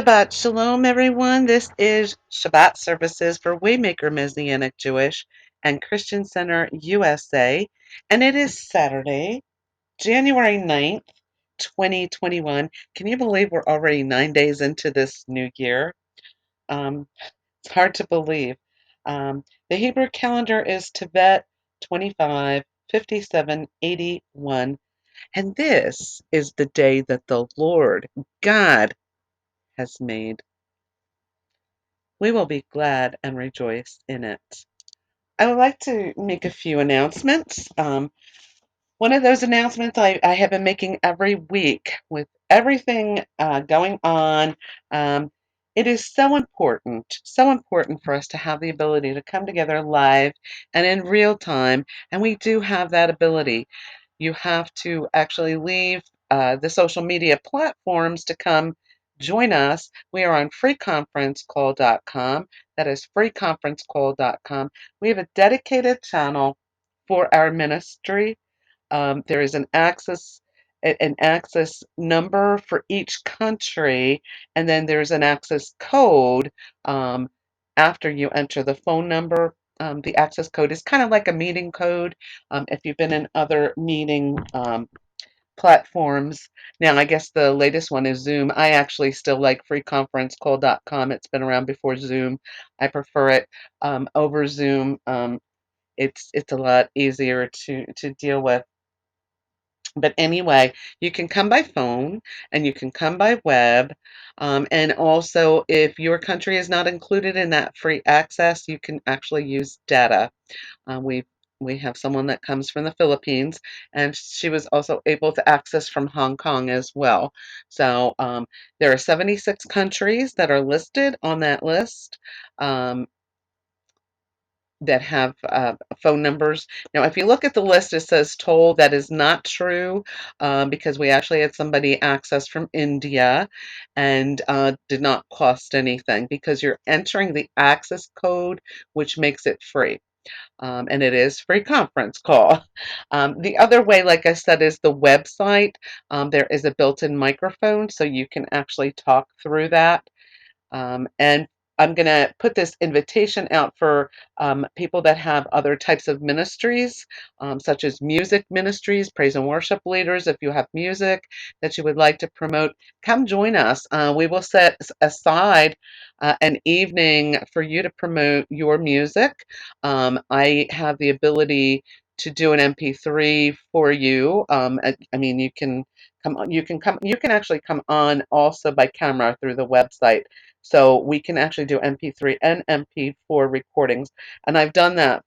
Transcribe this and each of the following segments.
Shabbat Shalom, everyone. This is Shabbat services for Waymaker Messianic Jewish and Christian Center USA, and it is Saturday, January 9th, 2021. Can you believe we're already 9 days into this new year? Um, it's hard to believe. The Hebrew calendar is Tibet 255781, and this is the day that the Lord God has made. We will be glad and rejoice in it. I would like to make a few announcements. One of those announcements I have been making every week with everything going on. Um, it is so important for us to have the ability to come together live and in real time, and we do have that ability. You have to actually leave the social media platforms to come join us. We are on freeconferencecall.com. That is freeconferencecall.com. We have a dedicated channel for our ministry. There is an access number for each country, and then there's an access code um, after you enter the phone number. The access code is kind of like a meeting code. If you've been in other meeting platforms, now I guess the latest one is Zoom. I actually still like freeconferencecall.com. It's been around before Zoom. I prefer it over Zoom. It's a lot easier to deal with. But anyway, you can come by phone and you can come by web. And also, if your country is not included in that free access, you can actually use data. We have someone that comes from the Philippines, and she was also able to access from Hong Kong as well. So there are 76 countries that are listed on that list. That have phone numbers. Now, if you look at the list, it says toll. That is not true because we actually had somebody access from India and did not cost anything because you're entering the access code, which makes it free. And it is free conference call. The other way, like I said, is the website. There is a built-in microphone, so you can actually talk through that. And I'm going to put this invitation out for people that have other types of ministries, such as music ministries, praise and worship leaders. If you have music that you would like to promote, come join us. We will set aside an evening for you to promote your music. I have the ability to do an MP3 for you. I mean, you can actually come on also by camera through the website. So we can actually do MP3 and MP4 recordings, and I've done that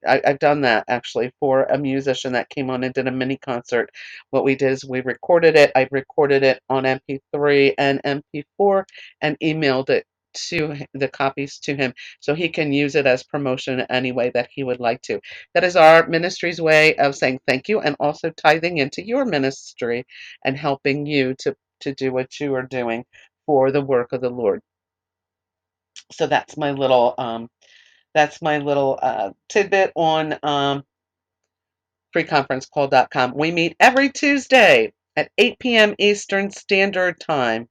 I've done that actually for a musician that came on and did a mini concert. What we did is we recorded it. I recorded it on MP3 and MP4 and emailed it to the copies to him so he can use it as promotion any way that he would like to. That is our ministry's way of saying thank you and also tithing into your ministry and helping you to do what you are doing for the work of the Lord. So that's my little tidbit on freeconferencecall.com. We meet every Tuesday at 8 p.m. Eastern Standard Time.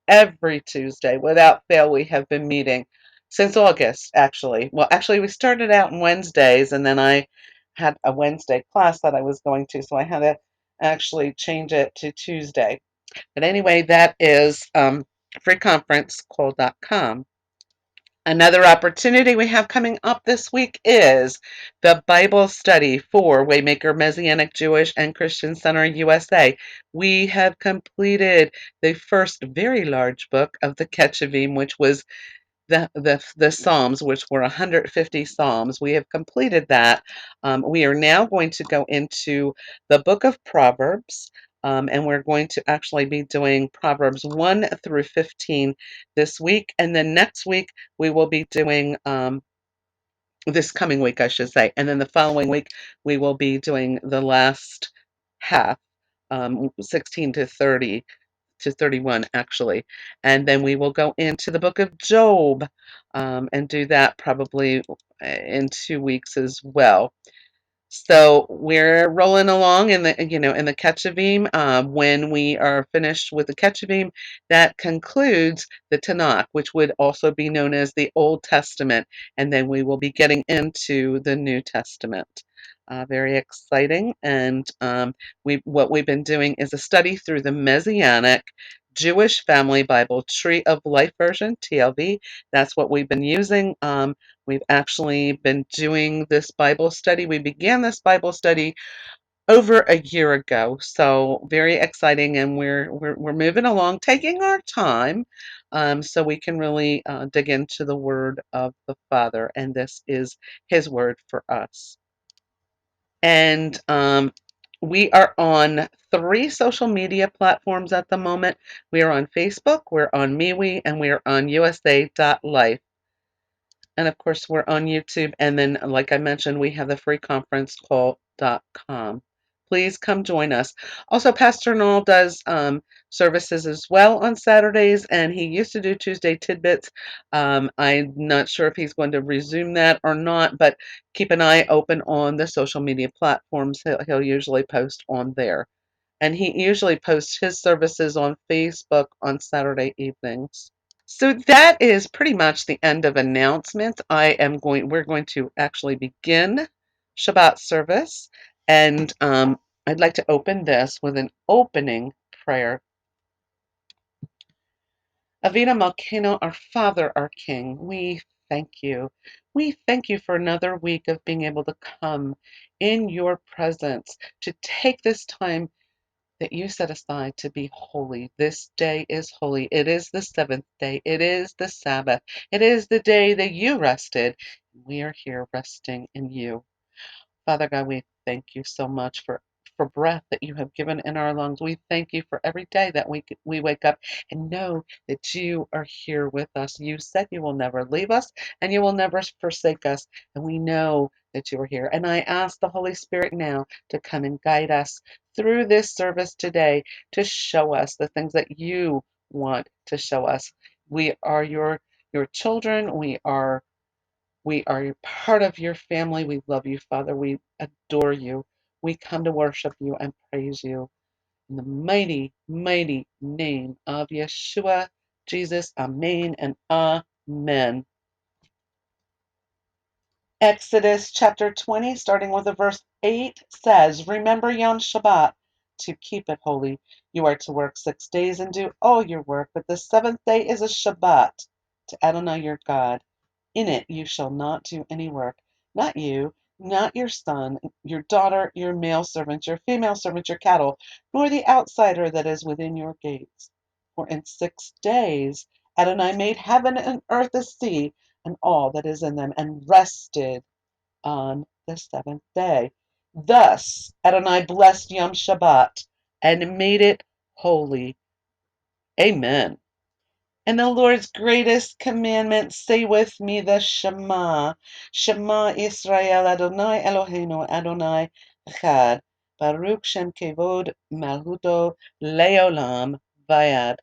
Every Tuesday, without fail, we have been meeting since August, actually. Well, actually, we started out on Wednesdays, and then I had a Wednesday class that I was going to, so I had to actually change it to Tuesday. But anyway, that is freeconferencecall.com. Another opportunity we have coming up this week is the Bible study for Waymaker Messianic Jewish and Christian Center USA. We have completed the first very large book of the Ketuvim, which was the Psalms, which were 150 Psalms. We have completed that. We are now going to go into the book of Proverbs, and we're going to actually be doing Proverbs 1 through 15 this week. And then next week, we will be doing, this coming week, I should say. And then the following week, we will be doing the last half, 16 to 30 to 31 actually, and then we will go into the book of Job and do that probably in 2 weeks as well. So we're rolling along in the in the Ketuvim. When we are finished with the Ketuvim, that concludes the Tanakh, which would also be known as the Old Testament, and then we will be getting into the New Testament. Very exciting, and what we've been doing is a study through the Messianic Jewish Family Bible Tree of Life version (TLV). That's what we've been using. We've actually been doing this Bible study. We began this Bible study over a year ago, so very exciting, and we're moving along, taking our time, so we can really dig into the Word of the Father, and this is His Word for us. And we are on 3 social media platforms at the moment. We are on Facebook, we're on MeWe, and we are on USA.life. And of course, we're on YouTube. And then, like I mentioned, we have the freeconferencecall.com. Please come join us. Also, Pastor Noel does services as well on Saturdays, and he used to do Tuesday tidbits. I'm not sure if he's going to resume that or not, but keep an eye open on the social media platforms. He'll usually post on there. And he usually posts his services on Facebook on Saturday evenings. So that is pretty much the end of announcements. We're going to actually begin Shabbat service, and I'd like to open this with an opening prayer. Avinu Malkeinu, our Father, our King, we thank you. We thank you for another week of being able to come in your presence, to take this time that you set aside to be holy. This day is holy. It is the seventh day. It is the Sabbath. It is the day that you rested. We are here resting in you. Father God, we thank you so much for breath that you have given in our lungs. We thank you for every day that we wake up and know that you are here with us. You said you will never leave us and you will never forsake us. And we know that you are here. And I ask the Holy Spirit now to come and guide us through this service today, to show us the things that you want to show us. We are your children. We are part of your family. We love you, Father. We adore you. We come to worship you and praise you. In the mighty, mighty name of Yeshua, Jesus, Amen and Amen. Exodus chapter 20, starting with the verse 8, says, Remember Yom Shabbat to keep it holy. You are to work 6 days and do all your work, but the seventh day is a Shabbat to Adonai your God. In it you shall not do any work, not you, not your son, your daughter, your male servant, your female servant, your cattle, nor the outsider that is within your gates. For in 6 days Adonai made heaven and earth, the sea, and all that is in them, and rested on the seventh day. Thus Adonai blessed Yom Shabbat and made it holy. Amen. And the Lord's greatest commandment, say with me the Shema. Shema Israel Adonai Eloheinu Adonai Echad. Baruch Shem Kevod Malhuto Leolam Vayad.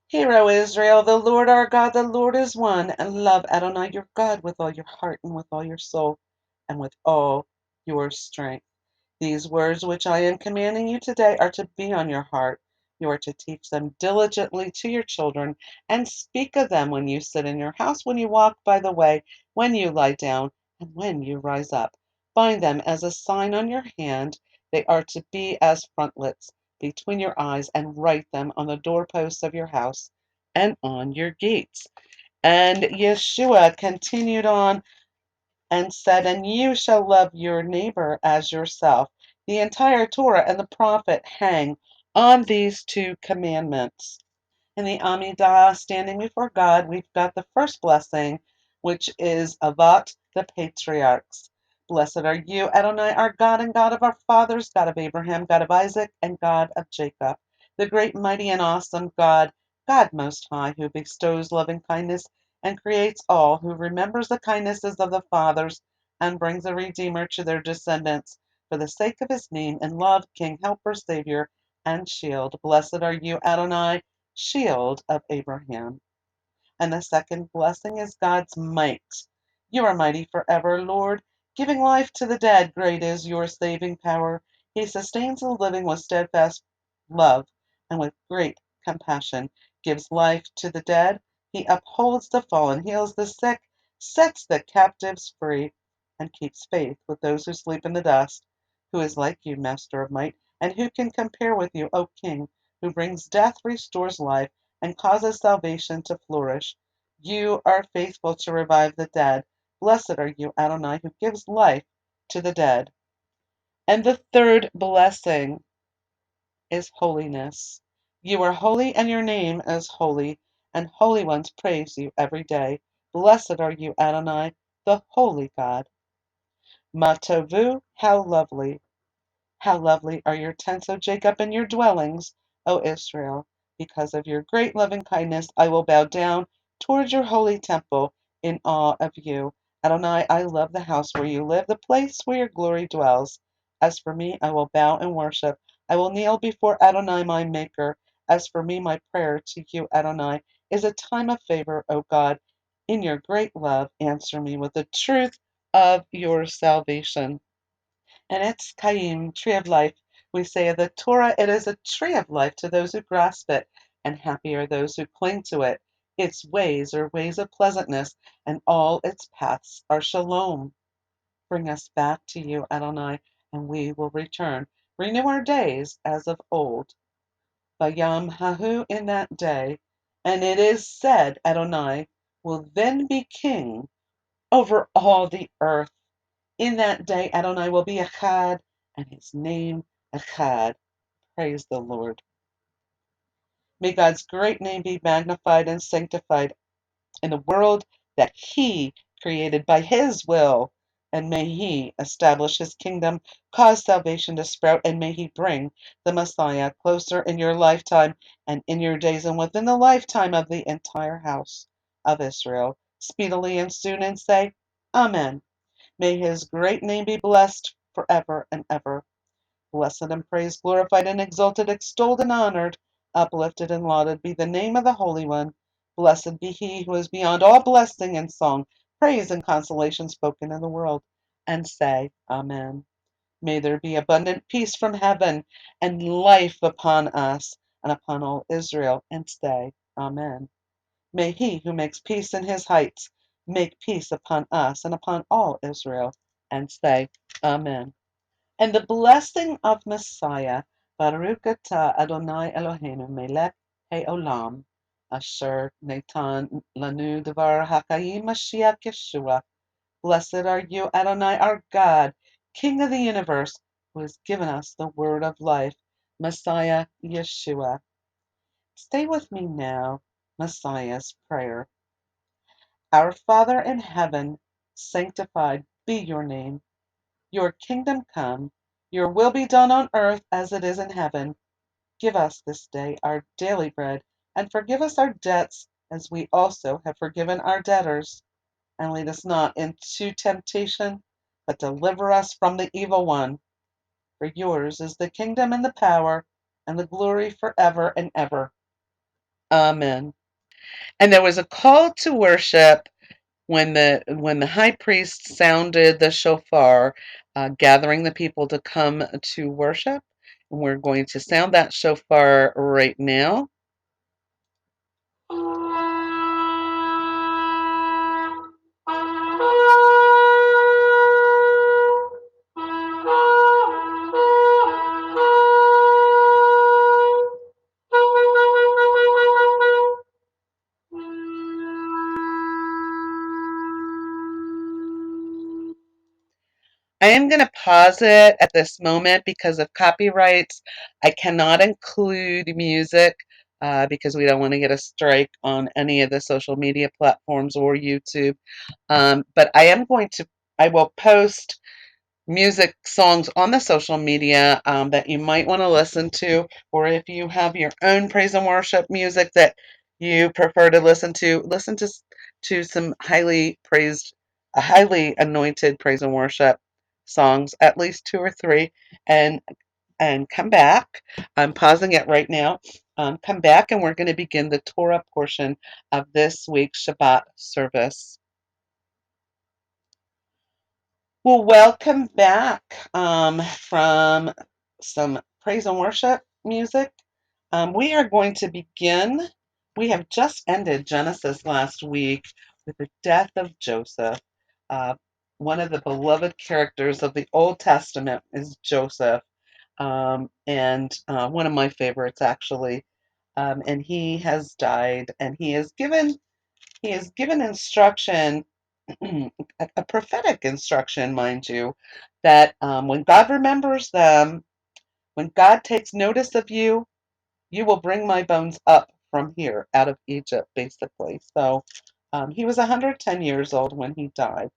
Hear, O Israel, the Lord our God, the Lord is one, and love Adonai your God with all your heart and with all your soul and with all your strength. These words which I am commanding you today are to be on your heart. You are to teach them diligently to your children, and speak of them when you sit in your house, when you walk by the way, when you lie down, and when you rise up. Bind them as a sign on your hand. They are to be as frontlets between your eyes, and write them on the doorposts of your house and on your gates. And Yeshua continued on and said, And you shall love your neighbor as yourself. The entire Torah and the prophet hang on these 2 commandments. In the Amidah, standing before God, we've got the first blessing, which is Avat the patriarchs. Blessed are you, Adonai, our God and God of our fathers, God of Abraham, God of Isaac, and God of Jacob, the great, mighty, and awesome God, God most high, who bestows loving kindness and creates all, who remembers the kindnesses of the fathers and brings a Redeemer to their descendants. For the sake of his name, in love, King, Helper, Savior, and Shield. Blessed are you, Adonai, Shield of Abraham. And the second blessing is God's might. You are mighty forever, Lord. Giving life to the dead, great is your saving power. He sustains the living with steadfast love and with great compassion. Gives life to the dead. He upholds the fallen, heals the sick, sets the captives free, and keeps faith with those who sleep in the dust. Who is like you, Master of might, and who can compare with you, O King, who brings death, restores life, and causes salvation to flourish? You are faithful to revive the dead. Blessed are you, Adonai, who gives life to the dead. And the third blessing is holiness. You are holy, and your name is holy, and holy ones praise you every day. Blessed are you, Adonai, the holy God. Matovu, how lovely! How lovely are your tents, O Jacob, and your dwellings, O Israel! Because of your great loving kindness, I will bow down towards your holy temple in awe of you. Adonai, I love the house where you live, the place where your glory dwells. As for me, I will bow and worship. I will kneel before Adonai, my Maker. As for me, my prayer to you, Adonai, is a time of favor, O God. In your great love, answer me with the truth of your salvation. And it's Chaim, tree of life. We say of the Torah, it is a tree of life to those who grasp it, and happy are those who cling to it. Its ways are ways of pleasantness, and all its paths are shalom. Bring us back to you, Adonai, and we will return. Renew our days as of old. Bayam Hahu, in that day, and it is said, Adonai will then be king over all the earth. In that day, Adonai will be Echad, and his name Echad. Praise the Lord. May God's great name be magnified and sanctified in the world that he created by his will. And may he establish his kingdom, cause salvation to sprout, and may he bring the Messiah closer in your lifetime and in your days and within the lifetime of the entire house of Israel, speedily and soon, and say, Amen. May his great name be blessed forever and ever. Blessed and praised, glorified and exalted, extolled and honored, uplifted and lauded be the name of the Holy One. Blessed be he who is beyond all blessing and song, praise and consolation spoken in the world. And say, Amen. May there be abundant peace from heaven and life upon us and upon all Israel. And say, Amen. May he who makes peace in his heights make peace upon us and upon all Israel. And say, Amen. And the blessing of Messiah, Baruch atah Adonai Eloheinu melech haolam, asher natan lanu devar hakayim Mashiach Yeshua. Blessed are you, Adonai, our God, King of the universe, who has given us the word of life, Messiah Yeshua. Stay with me now, Messiah's prayer. Our Father in heaven, sanctified be your name. Your kingdom come, your will be done on earth as it is in heaven. Give us this day our daily bread, and forgive us our debts as we also have forgiven our debtors. And lead us not into temptation, but deliver us from the evil one. For yours is the kingdom and the power and the glory forever and ever. Amen. And there was a call to worship when the high priest sounded the shofar, gathering the people to come to worship. And we're going to sound that shofar right now. I am going to pause it at this moment because of copyrights. I cannot include music because we don't want to get a strike on any of the social media platforms or YouTube. But I will post music songs on the social media that you might want to listen to, or if you have your own praise and worship music that you prefer to listen to some highly anointed praise and worship songs, at least two or three, and come back. I'm pausing it right now. Come back, and we're going to begin the Torah portion of this week's Shabbat service. Well, welcome back from some praise and worship music. We are going to begin. We have just ended Genesis last week with the death of Joseph. Uh, one of the beloved characters of the Old Testament is Joseph, and one of my favorites, actually. And he has died, and he has given instruction, a prophetic instruction, mind you, that when God remembers them, when God takes notice of you, you will bring my bones up from here, out of Egypt, basically. So he was 110 years old when he died.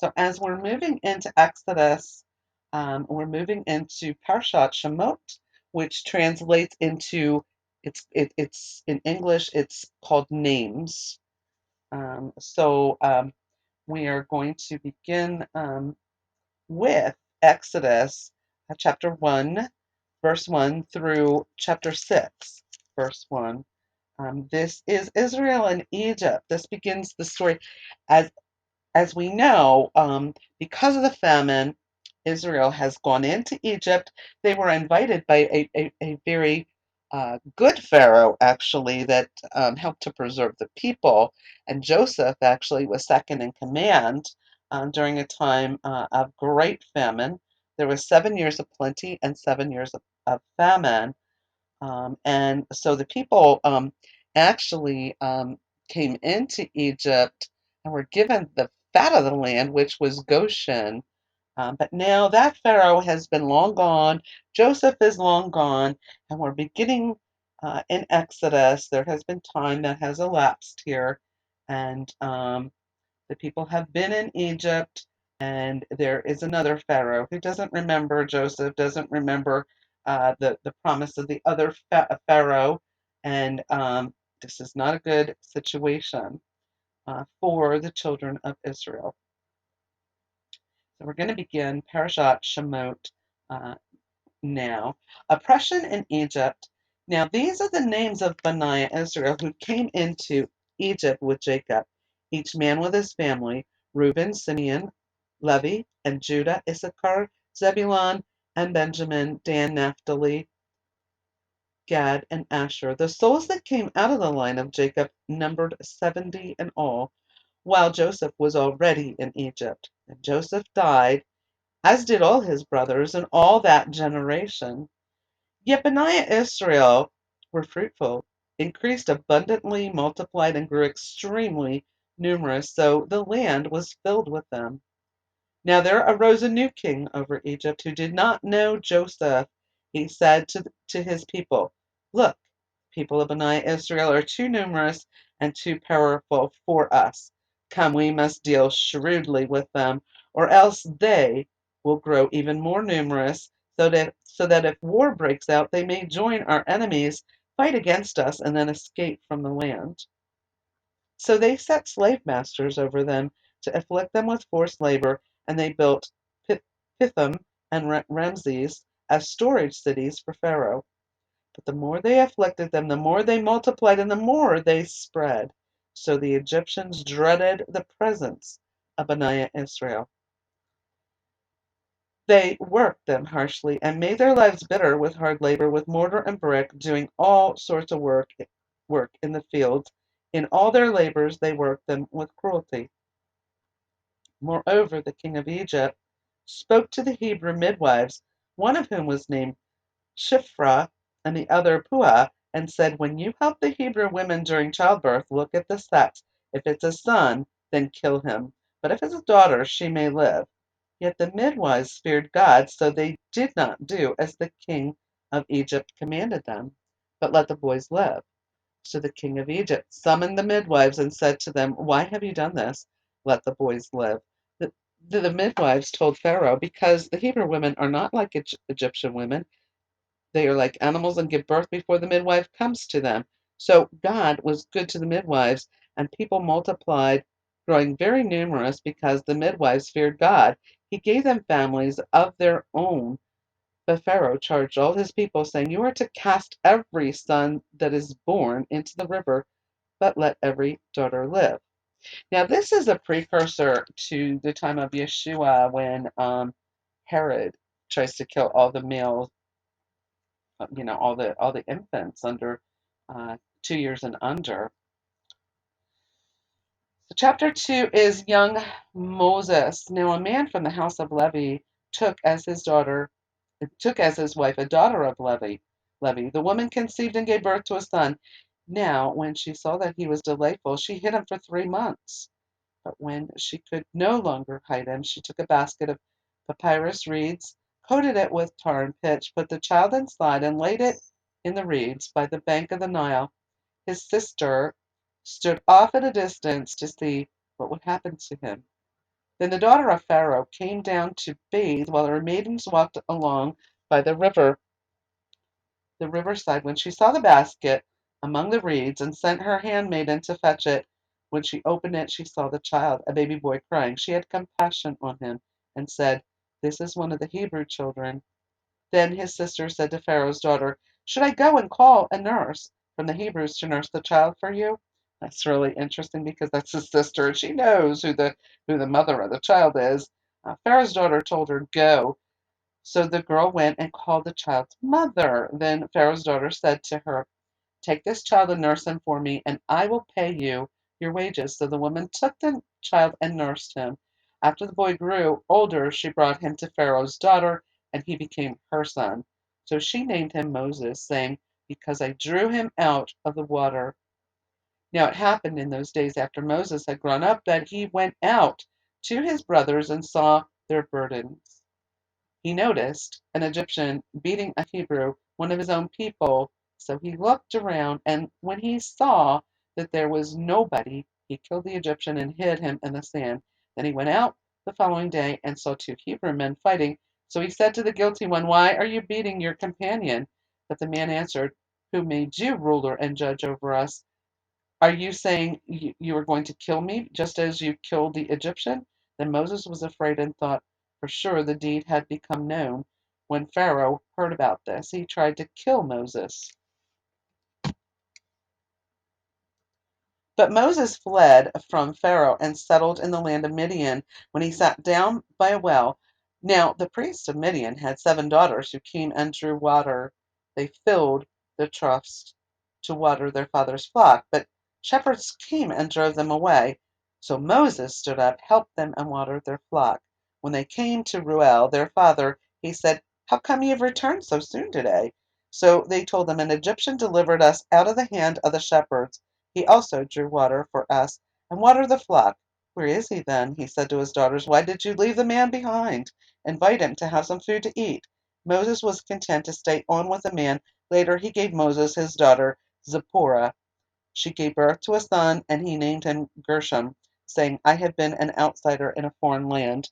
So as we're moving into Exodus, we're moving into Parashat Shemot, which translates into, it's in English, it's called names. So we are going to begin with Exodus chapter 1, verse 1 through chapter 6, verse 1. This is Israel and Egypt. This begins the story. As as we know, because of the famine, Israel has gone into Egypt. They were invited by a very good Pharaoh, actually, that helped to preserve the people. And Joseph actually was second in command during a time of great famine. There was 7 years of plenty and 7 years of famine. And so the people actually came into Egypt and were given the fat of the land, which was Goshen. But now that Pharaoh has been long gone, Joseph is long gone, and we're beginning in Exodus. There has been time that has elapsed here, and the people have been in Egypt, and there is another Pharaoh who doesn't remember Joseph, doesn't remember the promise of the other Pharaoh, and this is not a good situation for the children of Israel. So we're going to begin Parashat Shemot uh, now. Oppression in Egypt. Now these are the names of Bani Israel who came into Egypt with Jacob, each man with his family: Reuben, Simeon, Levi, and Judah, Issachar, Zebulun, and Benjamin, Dan, Naphtali, Gad, and Asher. The souls that came out of the line of Jacob numbered 70 in all, while Joseph was already in Egypt. And Joseph died, as did all his brothers and all that generation. Yet Benaiah Israel were fruitful, increased abundantly, multiplied, and grew extremely numerous, so the land was filled with them. Now there arose a new king over Egypt who did not know Joseph. He said to his people, "Look, people of Benai Israel are too numerous and too powerful for us. Come, we must deal shrewdly with them, or else they will grow even more numerous, so that if war breaks out, they may join our enemies, fight against us, and then escape from the land." So they set slave masters over them to afflict them with forced labor, and they built Pithom and Ramses as storage cities for Pharaoh. But the more they afflicted them, the more they multiplied, and the more they spread. So the Egyptians dreaded the presence of Benaiah Israel. They worked them harshly and made their lives bitter with hard labor, with mortar and brick, doing all sorts of work in the fields. In all their labors they worked them with cruelty. Moreover, the king of Egypt spoke to the Hebrew midwives, one of whom was named Shiphrah and the other Puah, and said, "When you help the Hebrew women during childbirth, look at the sex. If it's a son, then kill him. But if it's a daughter, she may live." Yet the midwives feared God, so they did not do as the king of Egypt commanded them, but let the boys live. So the king of Egypt summoned the midwives and said to them, "Why have you done this? Let the boys live." The, the midwives told Pharaoh, "Because the Hebrew women are not like Egyptian women. They are like animals and give birth before the midwife comes to them." So God was good to the midwives, and people multiplied, growing very numerous because the midwives feared God. He gave them families of their own. But Pharaoh charged all his people, saying, "You are to cast every son that is born into the river, but let every daughter live." Now, this is a precursor to the time of Yeshua when Herod tries to kill all the males, all the infants under 2 years and under. So chapter 2 is young Moses. Now, a man from the house of Levi took as his daughter, took as his wife a daughter of Levi. The woman conceived and gave birth to a son. Now, when she saw that he was delightful, she hid him for 3 months. But when she could no longer hide him, she took a basket of papyrus reeds, coated it with tar and pitch, put the child inside, and laid it in the reeds by the bank of the Nile. His sister stood off at a distance to see what would happen to him. Then the daughter of Pharaoh came down to bathe while her maidens walked along by the riverside. When she saw the basket among the reeds and sent her handmaiden to fetch it, when she opened it, she saw the child, a baby boy, crying. She had compassion on him and said, "This is one of the Hebrew children." Then his sister said to Pharaoh's daughter, "Should I go and call a nurse from the Hebrews to nurse the child for you?" That's really interesting because that's his sister. She knows who the mother of the child is. Pharaoh's daughter told her, "Go." So the girl went and called the child's mother. Then Pharaoh's daughter said to her, "Take this child and nurse him for me, and I will pay you your wages." So the woman took the child and nursed him. After the boy grew older, she brought him to Pharaoh's daughter, and he became her son. So she named him Moses, saying, "Because I drew him out of the water." Now it happened in those days after Moses had grown up that he went out to his brothers and saw their burdens. He noticed an Egyptian beating a Hebrew, one of his own people. So he looked around, and when he saw that there was nobody, he killed the Egyptian and hid him in the sand. Then he went out the following day and saw two Hebrew men fighting. So he said to the guilty one, "Why are you beating your companion?" But the man answered, "Who made you ruler and judge over us? Are you saying you are going to kill me just as you killed the Egyptian?" Then Moses was afraid and thought for sure the deed had become known. When Pharaoh heard about this, he tried to kill Moses. But Moses fled from Pharaoh and settled in the land of Midian when he sat down by a well. Now the priests of Midian had 7 daughters who came and drew water. They filled the troughs to water their father's flock, but shepherds came and drove them away. So Moses stood up, helped them, and watered their flock. When they came to Ruel, their father, he said, "How come you have returned so soon today?" So they told him, "An Egyptian delivered us out of the hand of the shepherds. He also drew water for us and watered the flock." "Where is he then?" he said to his daughters. "Why did you leave the man behind? Invite him to have some food to eat." Moses was content to stay on with the man. Later he gave Moses his daughter Zipporah. She gave birth to a son, and he named him Gershom, saying, "I have been an outsider in a foreign land."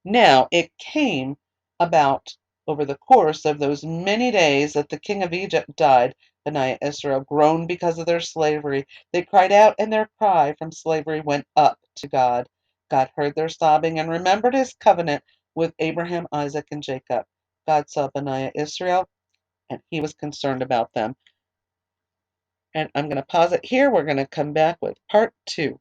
Now it came about over the course of those many days that the king of Egypt died. Bani Israel groaned because of their slavery. They cried out, and their cry from slavery went up to God. God heard their sobbing and remembered his covenant with Abraham, Isaac, and Jacob. God saw Bani Israel, and he was concerned about them. And I'm going to pause it here. We're going to come back with part 2.